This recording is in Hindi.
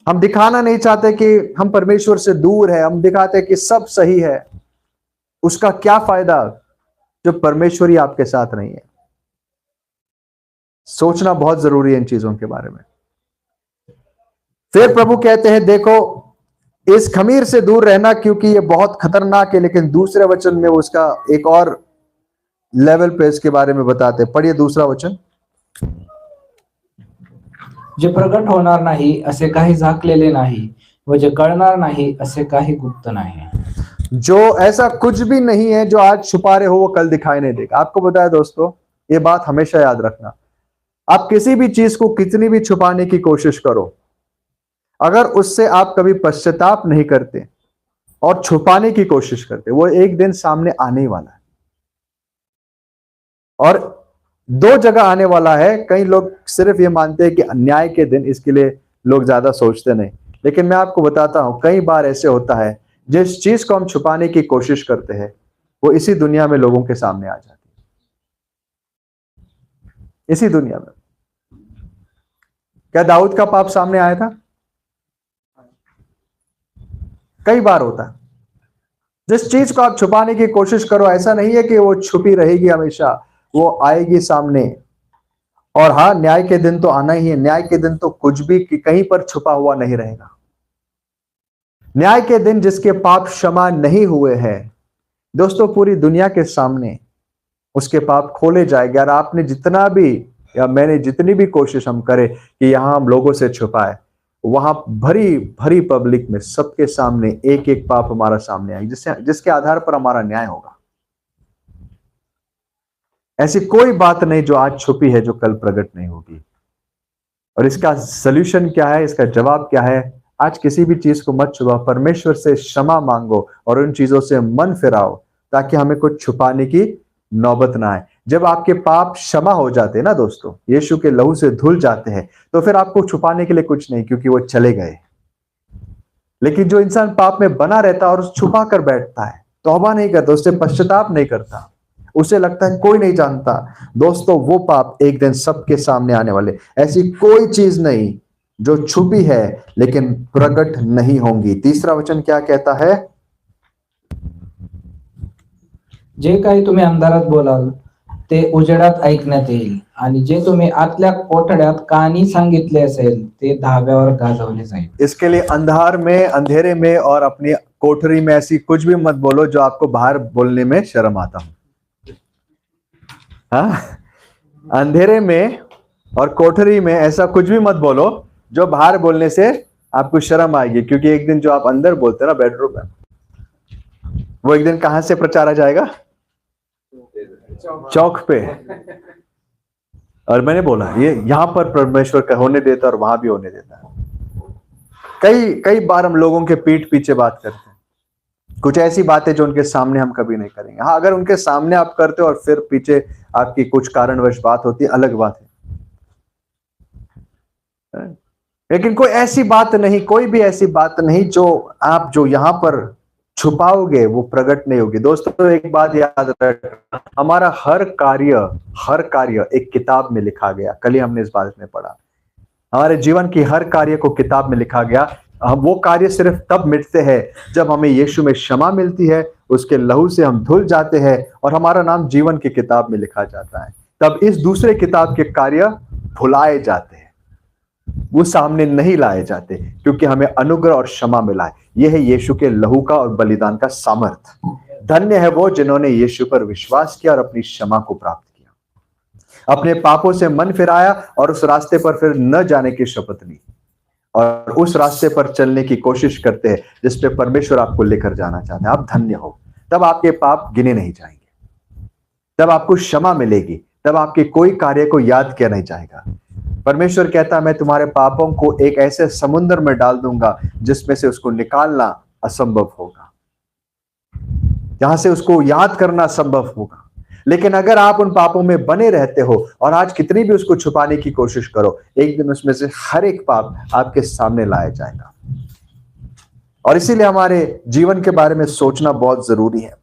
हम दिखाना नहीं चाहते कि हम परमेश्वर से दूर है, हम दिखाते कि सब सही है। उसका क्या फायदा जब परमेश्वर ही आपके साथ नहीं है? सोचना बहुत जरूरी है इन चीजों के बारे में। फिर प्रभु कहते हैं, देखो इस खमीर से दूर रहना क्योंकि ये बहुत खतरनाक है। लेकिन दूसरे वचन में उसका एक और लेवल पे इसके बारे में बताते हैं। पढ़िए दूसरा वचन। जे प्रगट होणार नाही असे काही झाकलेले नाही व जे कळणार नाही असे काही गुप्त नाही। जो ऐसा कुछ भी नहीं है जो आज छुपा रहे हो वो कल दिखाई नहीं देगा। आपको बताया दोस्तों, ये बात हमेशा याद रखना। आप किसी भी चीज को कितनी भी छुपाने की कोशिश करो, अगर उससे आप कभी पश्चाताप नहीं करते और छुपाने की कोशिश करते, वो एक दिन सामने आने ही वाला है। और दो जगह आने वाला है। कई लोग सिर्फ ये मानते हैं कि अन्याय के दिन, इसके लिए लोग ज्यादा सोचते नहीं। लेकिन मैं आपको बताता हूं, कई बार ऐसे होता है जिस चीज को हम छुपाने की कोशिश करते हैं वो इसी दुनिया में लोगों के सामने आ जाती है। इसी दुनिया में। क्या दाऊद का पाप सामने आया था? कई बार होता है। जिस चीज को आप छुपाने की कोशिश करो, ऐसा नहीं है कि वो छुपी रहेगी हमेशा, वो आएगी सामने। और हाँ, न्याय के दिन तो आना ही है। न्याय के दिन तो कुछ भी कहीं पर छुपा हुआ नहीं रहेगा। न्याय के दिन जिसके पाप क्षमा नहीं हुए हैं दोस्तों, पूरी दुनिया के सामने उसके पाप खोले जाएंगे। और आपने जितना भी या मैंने जितनी भी कोशिश हम करें कि यहां हम लोगों से छुपाए, वहां भरी भरी पब्लिक में सबके सामने एक एक पाप हमारा सामने आएगी, जिसके आधार पर हमारा न्याय होगा। ऐसी कोई बात नहीं जो आज छुपी है जो कल प्रकट नहीं होगी। और इसका सलूशन क्या है, इसका जवाब क्या है? आज किसी भी चीज को मत छुपाओ, परमेश्वर से क्षमा मांगो और उन चीजों से मन फिराओ ताकि हमें कुछ छुपाने की नौबत ना आए। जब आपके पाप क्षमा हो जाते हैं ना दोस्तों, यीशु के लहू से धुल जाते हैं, तो फिर आपको छुपाने के लिए कुछ नहीं, क्योंकि वो चले गए। लेकिन जो इंसान पाप में बना रहता है और छुपा कर बैठता है, तौबा नहीं करता, उससे पश्चाताप नहीं करता, उसे लगता है कोई नहीं जानता, दोस्तों वो पाप एक दिन सबके सामने आने वाले। ऐसी कोई चीज नहीं जो छुपी है लेकिन प्रकट नहीं होंगी। तीसरा वचन क्या कहता है? जे काही तुम्ही अंधारात बोलाल ते उजेडात ऐकण्यात येईल आणि जे तुम्ही आतल्या कोठड्यात कानी सांगितले असेल ते धाब्यावर गाजवले जाईल। इसके लिए अंधार में, अंधेरे में और अपनी कोठरी में ऐसी कुछ भी मत बोलो जो आपको बाहर बोलने में शर्म आता हो। हाँ, अंधेरे में और कोठरी में ऐसा कुछ भी मत बोलो जो बाहर बोलने से आपको शर्म आएगी। क्योंकि एक दिन जो आप अंदर बोलते हैं ना बेडरूम में, वो एक दिन कहां से प्रचारा जाएगा? चौक पे। और मैंने बोला ये यहां पर परमेश्वर का होने देता और वहां भी होने देता है। कई बार हम लोगों के पीठ पीछे बात करते हैं, कुछ ऐसी बातें जो उनके सामने हम कभी नहीं करेंगे। हाँ, अगर उनके सामने आप करते हो और फिर पीछे आपकी कुछ कारणवश बात होती है, अलग बात है। लेकिन कोई ऐसी बात नहीं, कोई भी ऐसी बात नहीं जो यहां पर छुपाओगे वो प्रकट नहीं होगी। दोस्तों एक बात याद रखना, हमारा हर कार्य एक किताब में लिखा गया। कल ही हमने इस बात में पढ़ा, हमारे जीवन की हर कार्य को किताब में लिखा गया। वो कार्य सिर्फ तब मिटते हैं जब हमें यीशु में क्षमा मिलती है, उसके लहू से हम धुल जाते हैं और हमारा नाम जीवन की किताब में लिखा जाता है। तब इस दूसरे किताब के कार्य भुलाए जाते हैं, वो सामने नहीं लाए जाते, क्योंकि हमें अनुग्रह और क्षमा मिला है। यह है यीशु के लहू का और बलिदान का सामर्थ। धन्य है वो जिन्होंने यीशु पर विश्वास किया और अपनी क्षमा को प्राप्त किया, अपने पापों से मन फिराया और उस रास्ते पर फिर न जाने की शपथ ली और उस रास्ते पर चलने की कोशिश करते हैं जिस पे परमेश्वर आपको लेकर जाना चाहते हैं। आप धन्य हो। तब आपके पाप गिने नहीं जाएंगे, तब आपको क्षमा मिलेगी, तब आपके कोई कार्य को याद किया नहीं जाएगा। परमेश्वर कहता है मैं तुम्हारे पापों को एक ऐसे समुद्र में डाल दूंगा जिसमें से उसको निकालना असंभव होगा, जहां से उसको याद करना असंभव होगा। लेकिन अगर आप उन पापों में बने रहते हो और आज कितनी भी उसको छुपाने की कोशिश करो, एक दिन उसमें से हर एक पाप आपके सामने लाया जाएगा। और इसीलिए हमारे जीवन के बारे में सोचना बहुत जरूरी है।